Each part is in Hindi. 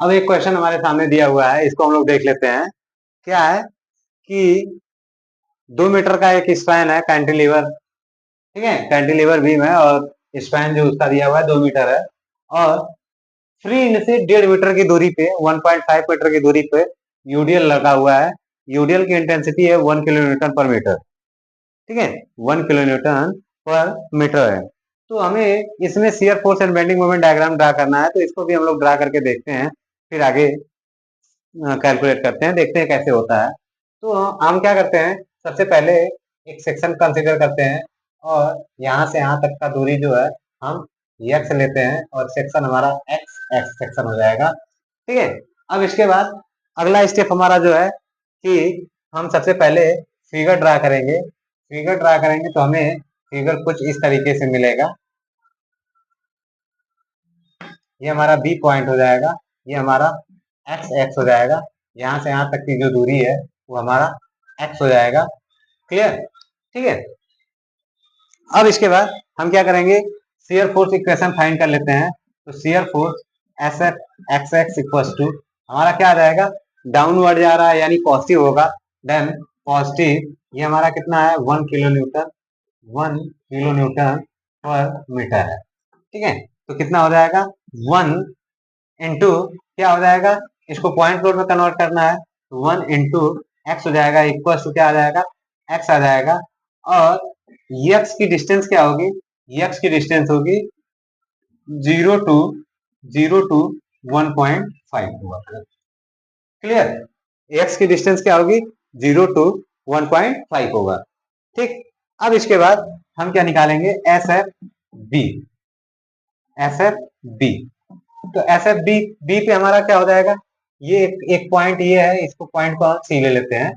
अब एक क्वेश्चन हमारे सामने दिया हुआ है, इसको हम लोग देख लेते हैं। क्या है कि 2 मीटर का एक स्पैन है कैंटिलीवर, ठीक है, कैंटिलीवर बीम है और स्पैन जो उसका दिया हुआ है 2 मीटर है, और फ्री इंड से 1.5 मीटर की दूरी पे 1.5 मीटर की दूरी पे यूडीएल लगा हुआ है। यूडीएल की इंटेंसिटी है 1 किलो न्यूटन पर मीटर, ठीक है, 1 किलो न्यूटन पर मीटर है। तो हमें इसमें shear force and bending moment diagram draw करना है, तो इसको भी हम लोग ड्रा करके देखते हैं, फिर आगे कैलकुलेट करते हैं, देखते हैं कैसे होता है। तो हम क्या करते हैं, सबसे पहले एक सेक्शन कंसीडर करते हैं, और यहाँ से यहाँ तक का दूरी जो है हम एक्स लेते हैं, और सेक्शन हमारा एक्स एक्स सेक्शन हो जाएगा, ठीक है। अब इसके बाद अगला स्टेप हमारा जो है कि हम सबसे पहले फिगर ड्रा करेंगे। फिगर ड्रा करेंगे तो हमें फिगर कुछ इस तरीके से मिलेगा। ये हमारा बी पॉइंट हो जाएगा, ये हमारा एक्स एक्स हो जाएगा, यहाँ से यहाँ तक की जो दूरी है वो हमारा एक्स हो जाएगा। क्लियर, ठीक है। अब इसके बाद हम क्या करेंगे, शियर फोर्स इक्वेशन फाइंड कर लेते हैं। तो shear force S F X X equal to हमारा क्या आ जाएगा, डाउनवर्ड जा रहा है यानी पॉजिटिव होगा, देन पॉजिटिव, ये हमारा कितना है 1 किलो न्यूटन, 1 किलो न्यूटन पर मीटर है, ठीक है। तो कितना हो जाएगा 1 इंटू क्या हो जाएगा, इसको पॉइंट लोड में कन्वर्ट करना है, तो 1 इंटू एक्स हो जाएगा, इक्वल टू क्या आ जाएगा, एक्स आ जाएगा। और एक्स की डिस्टेंस क्या होगी, एक्स की डिस्टेंस होगी 0 टू 1.5 क्लियर, एक्स की डिस्टेंस क्या होगी 0 टू 1.5 होगा, ठीक। अब इसके बाद हम क्या निकालेंगे, S F B, S F B. तो एस एफ बी बी पे हमारा क्या हो जाएगा, ये एक पॉइंट ये है, इसको पॉइंट को हम सी ले लेते हैं,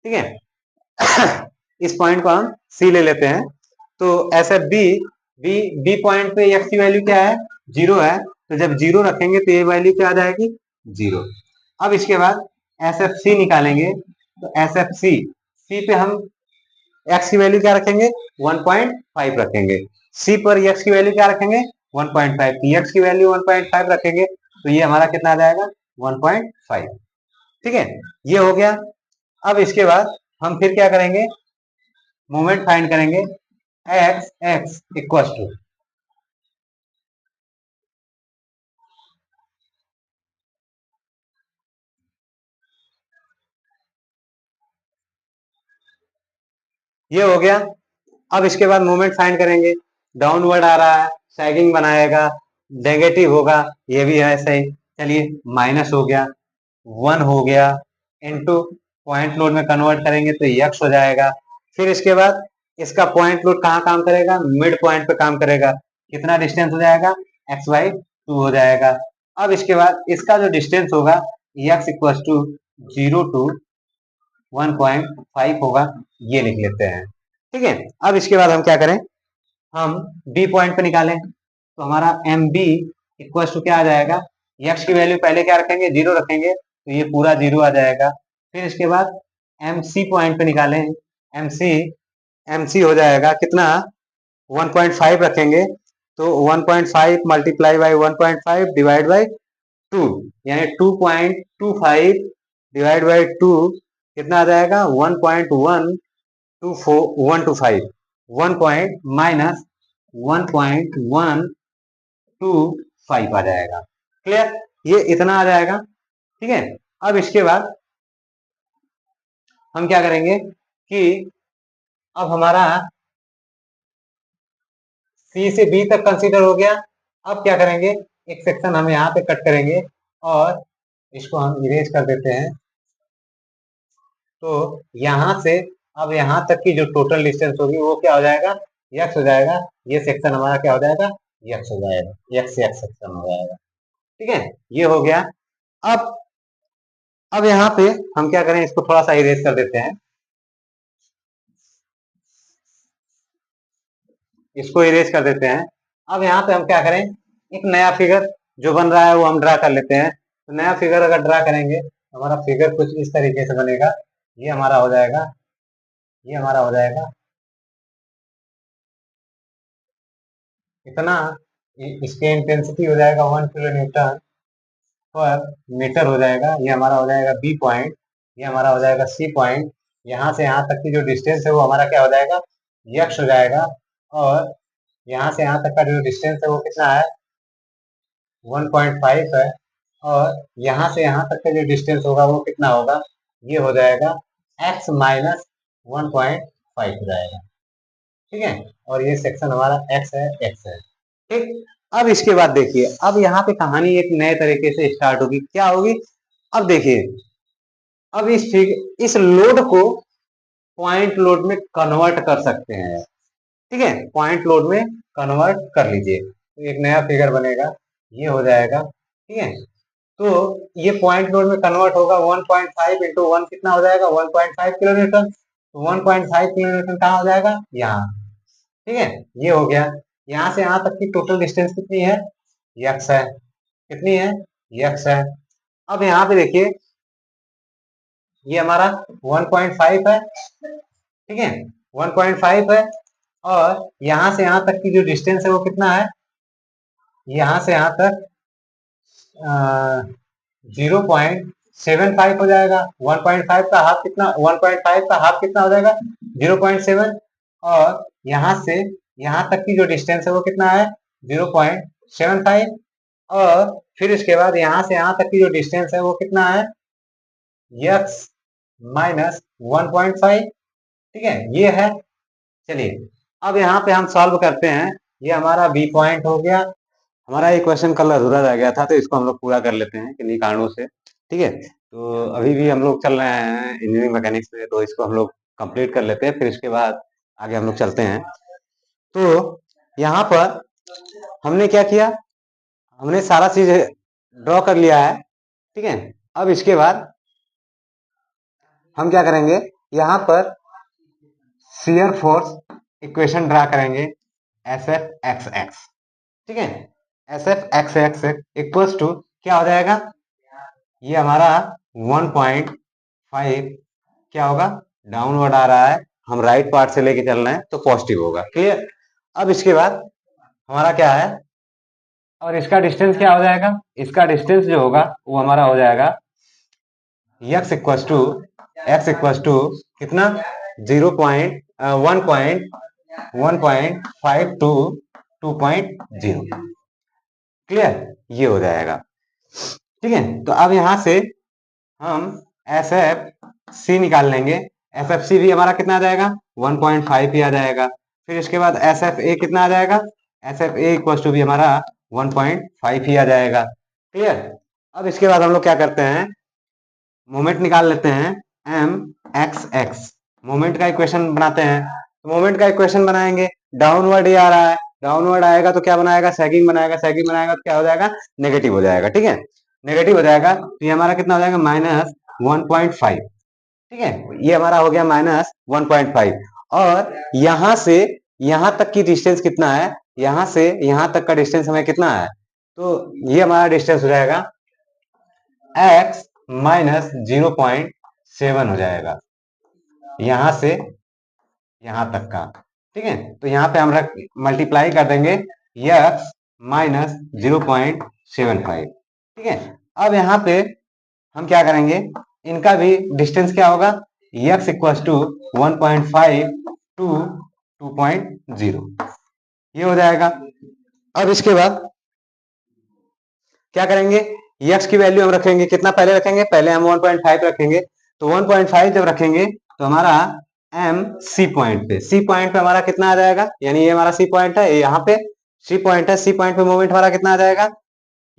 ठीक है। इस पॉइंट को हम सी ले लेते हैं। तो S F B B B point पे एक्स की वैल्यू क्या है, 0 है, तो जब 0 रखेंगे तो ये वैल्यू क्या आ जाएगी 0। अब इसके बाद एस एफ सी निकालेंगे, तो एस एफ सी सी पे हम एक्स की वैल्यू क्या रखेंगे 1.5 रखेंगे, सी पर एक्स की वैल्यू क्या रखेंगे 1.5, एक्स की वैल्यू 1.5 रखेंगे, तो ये हमारा कितना आ जाएगा 1.5, ठीक है, ये हो गया। अब इसके बाद हम फिर क्या करेंगे, मोमेंट फाइंड करेंगे, एक्स एक्स इक्वल टू ये हो गया। अब इसके बाद मोमेंट फाइंड करेंगे, डाउनवर्ड आ रहा है, सैगिंग बनाएगा, नेगेटिव होगा, ये भी है ऐसे ही, चलिए माइनस हो गया, 1 हो गया, इनटू पॉइंट लोड में कन्वर्ट करेंगे तो एक्स हो जाएगा। फिर इसके बाद इसका पॉइंट लोड कहाँ काम करेगा, मिड पॉइंट पे काम करेगा, कितना डिस्टेंस हो जाएगा x/2 हो जाएगा। अब इसके बाद इसका जो डिस्टेंस होगा एक्स इक्वल टू 0 टू 1.5 होगा, ये लिख लेते हैं, ठीक है। अब इसके बाद हम क्या करें, हम बी पॉइंट पे निकालें, तो हमारा एम बी इक्वल टू क्या आ जाएगा, एक्स की वैल्यू पहले क्या रखेंगे 0 रखेंगे, तो ये पूरा 0 आ जाएगा। फिर इसके बाद एम सी पॉइंट पे निकालें, एम सी हो जाएगा कितना 1.5 रखेंगे, तो 1.5 मल्टीप्लाई बाई 1.5 डिवाइड बाई 2, यानी 2.25 डिवाइड बाई 2 कितना आ जाएगा 1.125, 1 माइनस 1.125 आ जाएगा। क्लियर, ये इतना आ जाएगा, ठीक है। अब इसके बाद हम क्या करेंगे कि अब हमारा सी से बी तक कंसीडर हो गया। अब क्या करेंगे, एक सेक्शन हम यहाँ पे कट करेंगे और इसको हम इरेज कर देते हैं। तो यहाँ से अब यहाँ तक की जो टोटल डिस्टेंस होगी वो क्या हो जाएगा, एक्स हो जाएगा, ये सेक्शन हमारा क्या हो जाएगा, एक्स हो जाएगा, एक्स एक्स सेक्शन हो जाएगा, ठीक है, ये हो गया। अब यहाँ पे हम क्या करें, इसको थोड़ा सा इरेज कर देते हैं, इसको इरेज कर देते हैं। अब यहाँ पे हम क्या करें, एक नया फिगर जो बन रहा है वो हम ड्रा कर लेते हैं। तो नया फिगर अगर ड्रा करेंगे तो हमारा फिगर कुछ इस तरीके से बनेगा, ये हमारा हो जाएगा, ये हमारा हो जाएगा इतना, इसके इंटेंसिटी हो जाएगा 1 किलो न्यूटन पर मीटर हो जाएगा। ये हमारा हो जाएगा बी पॉइंट, ये हमारा हो जाएगा सी पॉइंट। यहाँ से यहाँ तक की जो डिस्टेंस है वो हमारा क्या हो जाएगा, यक्स हो जाएगा। और यहाँ से यहाँ तक का जो डिस्टेंस है वो कितना है, 1.5 है। और यहाँ से यहाँ तक का जो डिस्टेंस होगा वो कितना होगा, ये हो जाएगा x माइनस 1.5 हो जाएगा। ठीक है, और ये सेक्शन हमारा x है, x है। ठीक, अब इसके बाद देखिए, अब यहाँ पे कहानी एक नए तरीके से स्टार्ट होगी। क्या होगी, अब देखिए, अब इस लोड को पॉइंट लोड में कन्वर्ट कर सकते हैं। ठीक है, पॉइंट लोड में कन्वर्ट कर लीजिए तो एक नया फिगर बनेगा, ये हो जाएगा। ठीक है, तो ये पॉइंट लोड में कन्वर्ट होगा, 1.5 इंटू 1 कितना हो जाएगा, 1.5 किलोमीटर। तो 1.5 किलोमीटर कहाँ हो जाएगा, यहाँ। ठीक है, ये हो गया। यहाँ से यहाँ तक की टोटल डिस्टेंस कितनी है, यक्स है। कितनी है, यक्स है। अब यहाँ पे देखिए, ये हमारा 1.5 है। ठीक है, 1.5 है। और यहाँ से यहाँ तक की जो डिस्टेंस है वो कितना है, यहाँ से यहाँ तक 0.75 हो जाएगा। 1.5 का हाफ कितना, 1.5 का हाफ कितना हो जाएगा, 0.7। और यहाँ से यहाँ तक की जो डिस्टेंस है वो कितना है, 0.75। और फिर इसके बाद यहाँ से यहाँ तक की जो डिस्टेंस है वो कितना है, x माइनस 1.5। ठीक है, ये है। चलिए, अब यहाँ पे हम सॉल्व करते हैं। ये हमारा बी पॉइंट हो गया। हमारा ये क्वेश्चन कल अधूरा रह गया था तो इसको हम लोग पूरा कर लेते हैं किन्हीं कारणों से। ठीक है, तो अभी भी हम लोग चल रहे हैं इंजीनियरिंग मैकेनिक्स में, तो इसको हम लोग कंप्लीट कर लेते हैं, फिर इसके बाद आगे हम लोग चलते हैं। तो यहाँ पर हमने क्या किया, हमने सारा चीज ड्रॉ कर लिया है। ठीक है, अब इसके बाद हम क्या करेंगे, यहाँ पर शियर फोर्स इक्वेशन ड्रा करेंगे, एस एफ एक्स एक्स। ठीक है, S F X X equals to क्या हो जाएगा, ये हमारा 1.5 क्या होगा, डाउनवर्ड आ रहा है, हम राइट पार्ट से लेके चल रहे हैं तो पॉजिटिव होगा। क्लियर। अब इसके बाद हमारा क्या है, और इसका डिस्टेंस क्या हो जाएगा, इसका डिस्टेंस जो होगा वो हमारा हो जाएगा x इक्वल्स टू कितना, 1.5 टू 2.0। क्लियर, ये हो जाएगा। ठीक है, तो अब यहां से हम एस एफ सी निकाल लेंगे। एस एफ सी भी हमारा कितना आ जाएगा, 1.5 ही आ जाएगा। फिर इसके बाद एस एफ ए कितना आ जाएगा, S F A equal to भी हमारा 1.5 ही आ जाएगा। क्लियर। अब इसके बाद हम लोग क्या करते हैं, मोमेंट निकाल लेते हैं, एम एक्स एक्स मोमेंट का इक्वेशन बनाते हैं। तो मोमेंट का इक्वेशन बनाएंगे, डाउनवर्ड ही आ रहा है, डाउनवर्ड आएगा तो क्या बनाएगा, सैगिंग बनाएगा, सैगिंग बनाएगा तो क्या हो जाएगा, नेगेटिव हो जाएगा। ठीक है, नेगेटिव हो जाएगा तो ये हमारा कितना हो जाएगा, -1.5। ठीक है, ये हमारा हो गया -1.5। और यहां से यहां तक की डिस्टेंस कितना है, यहां से यहां तक का डिस्टेंस हमें कितना है, तो ये हमारा डिस्टेंस हो जाएगा x माइनस 0.7 हो जाएगा, यहां से यहां तक का। ठीक है, तो यहाँ पे हम मल्टीप्लाई कर देंगे x माइनस 0.75। ठीक है, अब यहाँ पे हम क्या करेंगे, इनका भी डिस्टेंस क्या होगा, x इक्वल्स टू 1.5 टू 2.0, ये हो जाएगा। अब इसके बाद क्या करेंगे, x की वैल्यू हम रखेंगे कितना, पहले रखेंगे, पहले हम 1.5 रखेंगे। तो 1.5 जब रखेंगे तो हमारा m सी पॉइंट पे हमारा कितना आ जाएगा, यानी ये हमारा सी पॉइंट है, यहाँ पे सी पॉइंट है, सी पॉइंट पे मोमेंट हमारा कितना आ जाएगा,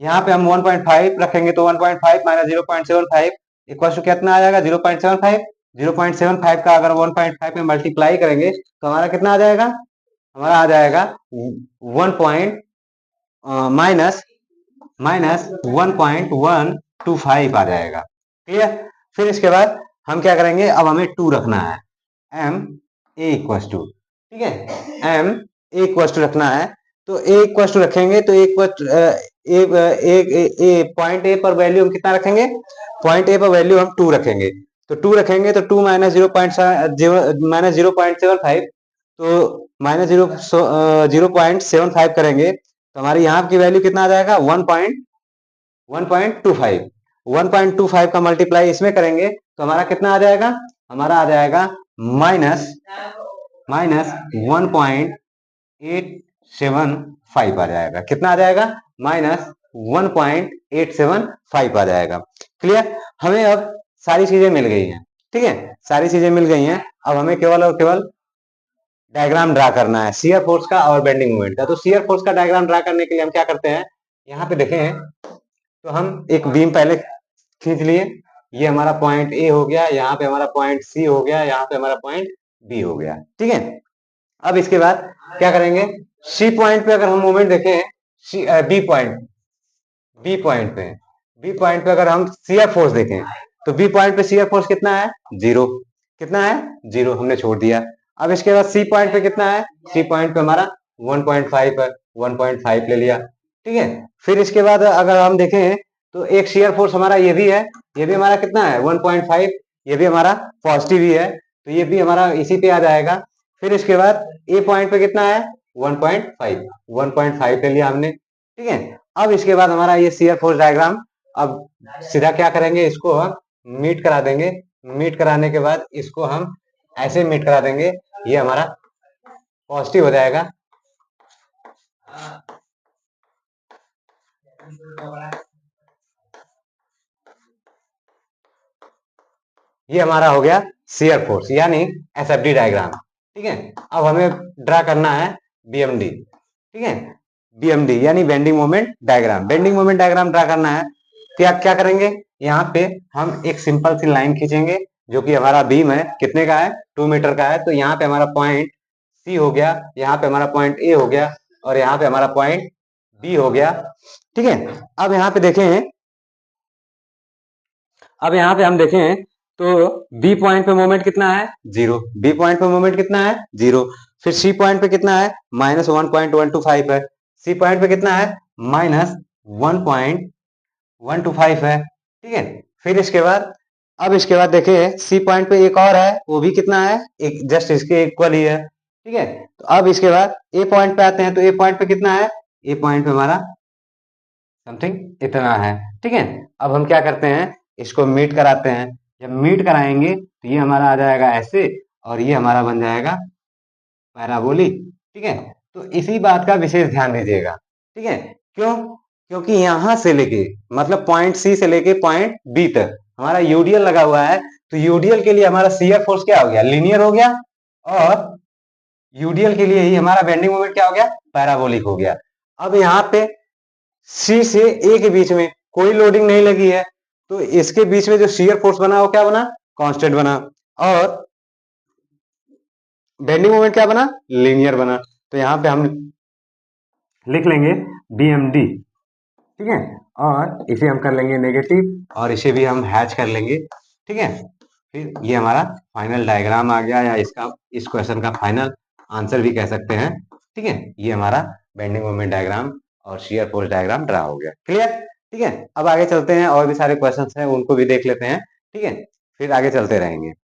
यहाँ पे हम 1.5 रखेंगे तो 1.5 माइनस 0.75 इक्वल टू कितना आ जाएगा, 0.75। 0.75 का अगर 1.5 में मल्टीप्लाई करेंगे तो हमारा कितना आ जाएगा, हमारा आ जाएगा 1 माइनस 1.125 आ जाएगा। क्लियर। फिर इसके बाद हम क्या करेंगे, अब हमें 2 रखना है, एम ए इक्वल टू। ठीक है, एम ए इक्वल टू रखना है, तो ए इक्वल टू रखेंगे तो पॉइंट ए पर वैल्यू हम कितना रखेंगे, पॉइंट ए पर वैल्यू हम 2 रखेंगे। तो 2 रखेंगे तो 2 माइनस 0.75, तो माइनस 0.75 करेंगे तो हमारी यहाँ की वैल्यू कितना आ जाएगा, 1.25 1.25 का मल्टीप्लाई इसमें करेंगे तो हमारा कितना आ जाएगा, हमारा आ जाएगा माइनस 1.875 आ जाएगा। कितना आ जाएगा, -1.875 आ जाएगा। क्लियर, हमें अब सारी चीजें मिल गई हैं, ठीक है, सारी चीजें मिल गई हैं। अब हमें केवल और केवल डायग्राम ड्रा करना है शियर फोर्स का और बेंडिंग मोमेंट का। तो शियर फोर्स का डायग्राम ड्रा करने के लिए हम क्या करते हैं, यहाँ पे देखें तो हम एक बीम पहले खींच लिए, ये हमारा पॉइंट ए हो गया, यहाँ पे हमारा पॉइंट सी हो गया, यहाँ पे हमारा पॉइंट बी हो गया, ठीक है। अब इसके बाद क्या करेंगे, सी पॉइंट पे अगर हम मूवमेंट देखें, बी पॉइंट पे अगर हम शियर फोर्स देखें तो बी पॉइंट पे शियर फोर्स कितना है, 0। कितना है, 0, हमने छोड़ दिया। अब इसके बाद सी पॉइंट पे कितना है, सी पॉइंट पे हमारा 1.5 है, 1.5 ले लिया, ठीक है। फिर इसके बाद अगर हम देखें तो एक शियर फोर्स हमारा ये भी है, ये भी हमारा कितना है 1.5, ये भी हमारा पॉजिटिव ही है, तो ये भी हमारा इसी पे आ जाएगा। फिर इसके बाद ए पॉइंट पे कितना है 1.5 ले लिया हमने, ठीक है। अब इसके बाद हमारा ये शियर फोर्स डायग्राम, अब सीधा क्या करेंगे, इसको हम मीट करा देंगे। मीट कराने के बाद इसको हम ऐसे मीट करा देंगे, ये हमारा पॉजिटिव हो जाएगा, ये हमारा हो गया शियर फोर्स यानी एसएफडी डायग्राम, ठीक है। अब हमें ड्रा करना है बीएमडी, ठीक है, बीएमडी यानी bending moment diagram. Bending moment diagram draw करना है, क्या क्या करेंगे, यहाँ पे हम एक सिंपल सी लाइन खींचेंगे जो कि हमारा बीम है, कितने का है 2 मीटर का है। तो यहाँ पे हमारा पॉइंट सी हो गया, यहाँ पे हमारा पॉइंट ए हो गया और यहाँ पे हमारा पॉइंट बी हो गया, ठीक है। अब यहाँ पे देखें, अब यहाँ पे हम देखें तो बी पॉइंट पे मोमेंट कितना है, 0। बी पॉइंट पे मोमेंट कितना है, 0। फिर सी पॉइंट पे कितना है, -1.125 है। सी पॉइंट पे कितना है, -1.125 है, ठीक है। फिर इसके बाद, अब इसके बाद देखिए सी पॉइंट पे एक और है, वो भी कितना है, एक जस्ट इसके इक्वल ही है, ठीक है। तो अब इसके बाद ए पॉइंट पे आते हैं, तो ए पॉइंट पे कितना है, ए पॉइंट पे हमारा समथिंग इतना है, ठीक है। अब हम क्या करते हैं, इसको मीट कराते हैं। जब मीट कराएंगे तो ये हमारा आ जाएगा ऐसे और ये हमारा बन जाएगा पैराबोलिक, ठीक है। तो इसी बात का विशेष ध्यान दीजिएगा, ठीक है। क्यों, क्योंकि यहां से लेके मतलब पॉइंट सी से लेके पॉइंट बी तक हमारा यूडीएल लगा हुआ है। तो यूडीएल के लिए हमारा शियर फोर्स क्या हो गया, लीनियर हो गया, और यूडीएल के लिए ही हमारा बेंडिंग मोमेंट क्या हो गया, पैराबोलिक हो गया। अब यहाँ पे सी से ए के बीच में कोई लोडिंग नहीं लगी है, तो इसके बीच में जो शियर फोर्स बना वो क्या बना, कांस्टेंट बना, और बेंडिंग मोमेंट क्या बना, लीनियर बना। तो यहाँ पे हम लिख लेंगे बीएमडी, ठीक है, और इसे हम कर लेंगे नेगेटिव और इसे भी हम हैच कर लेंगे, ठीक है। फिर ये हमारा फाइनल डायग्राम आ गया, या इसका इस क्वेश्चन का फाइनल आंसर भी कह सकते हैं, ठीक है। ये हमारा बेंडिंग मोमेंट डायग्राम और शियर फोर्स डायग्राम ड्रा हो गया, क्लियर, ठीक है। अब आगे चलते हैं, और भी सारे क्वेश्चंस हैं उनको भी देख लेते हैं, ठीक है, फिर आगे चलते रहेंगे।